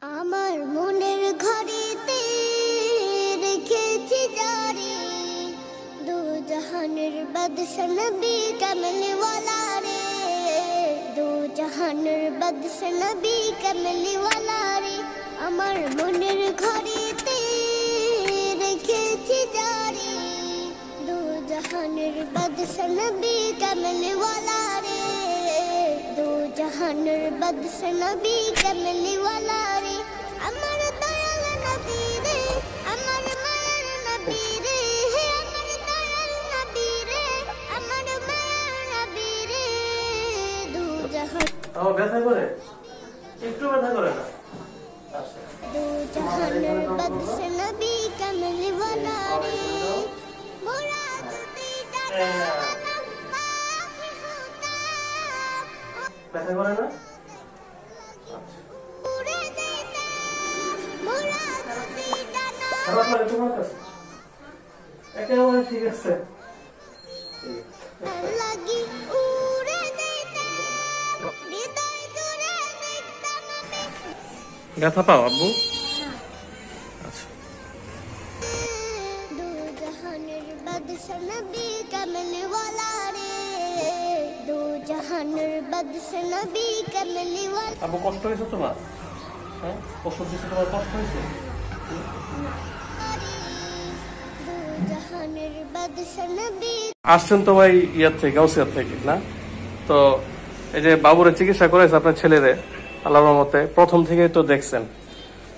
আমার মনের ঘরেতে রেখেছি জারি দু জাহানের বাদশা নবী কামলিওয়ালা রে, দু জাহানের বাদশা নবী কামলিওয়ালা রে। আমার মনের ঘরেতে রেখেছি জারি দু জাহানের বাদশা নবী কামলিওয়ালা রে, দু জাহানের বাদশা নবী কামলিওয়ালা রে। আমার দয়াল নবী রে, আমার মায়ার নবী রে, আমার দয়াল নবী রে, আমার মায়ার নবী রে। দু জাহান ব্যথা করে একটু ব্যথা করে না। দু জাহানের বাদশা নবী কামলিওয়ালা রে। মোরা যদি জানাম পাখি হতাম, ব্যথা করে না। উড়ে যেতাম। মোরা যদি জানাম খারাপ লাগে তোমার কাছে? একেবারে ঠিক আছে। লাগি উড়ে যেতাম, হৃদয় জুড়ে দেখতাম আমি। ব্যথা পাও আব্বু? আচ্ছা। দু জাহানের বাদশা নবী কামলিওয়ালা রে, দু জাহানের বাদশা নবী কামলিওয়ালা। আব্বু কষ্ট হয়েছে তোমার? হ্যাঁ, ওষুধ দিতে তোমার কষ্ট হয়েছে? দু জাহানের বাদশা নবী। আসছেন তো ভাই ইয়ার থেকে, গাউসিয়ার থেকে না? তো এই যে বাবুরের চিকিৎসা করেছে আপনার ছেলেরে আল্লাহর রহমতে, প্রথম থেকেই তো দেখছেন।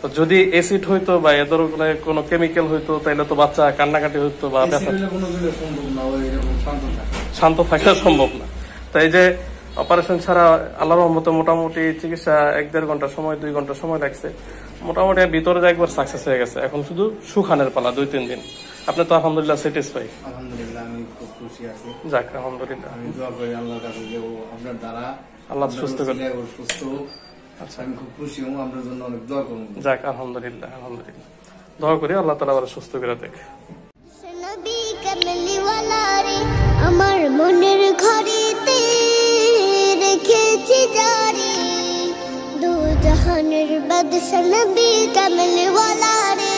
তো যদি এসিড হইতো বা এ ধরনের কোনো কেমিক্যাল হইতো তাহলে তো বাচ্চা কান্নাকাটি হইতো বা শান্ত থাকা সম্ভব না। তো এই যে অপারেশন ছাড়া আল্লাহর রহমতে মোটামুটি চিকিৎসা 1-1.5 ঘন্টা সময়, 2 ঘন্টা সময় লাগছে, মোটামুটি ভিতরে একবার সাকসেস হয়ে গেছে। এখন শুধু সুখানের পালা 2-3 দিন। আপনি তো আলহামদুলিল্লাহ স্যাটিসফাই? আলহামদুলিল্লাহ আমি খুব খুশি আছি। যাক আলহামদুলিল্লাহ। আমি দোয়া করি আল্লাহর কাছে যে ও আপনার দ্বারা আল্লাহ সুস্থ করে। ও সুস্থ হোক। আচ্ছা, আমি খুব খুশি হব, আপনার জন্য অনেক দোয়া করব। যাক আলহামদুলিল্লাহ, আলহামদুলিল্লাহ। দোয়া করি আল্লাহ তাআলা আবার সুস্থ করে দেখ। নবী কামলিওয়ালা রে, আমার মনের ঘরেতে রেখেছি জারি দু জাহানের বাদশা নবী কামলিওয়ালা রে,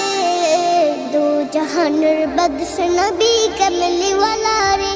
দু জাহানের বাদশা নবী কামলিওয়ালা রে।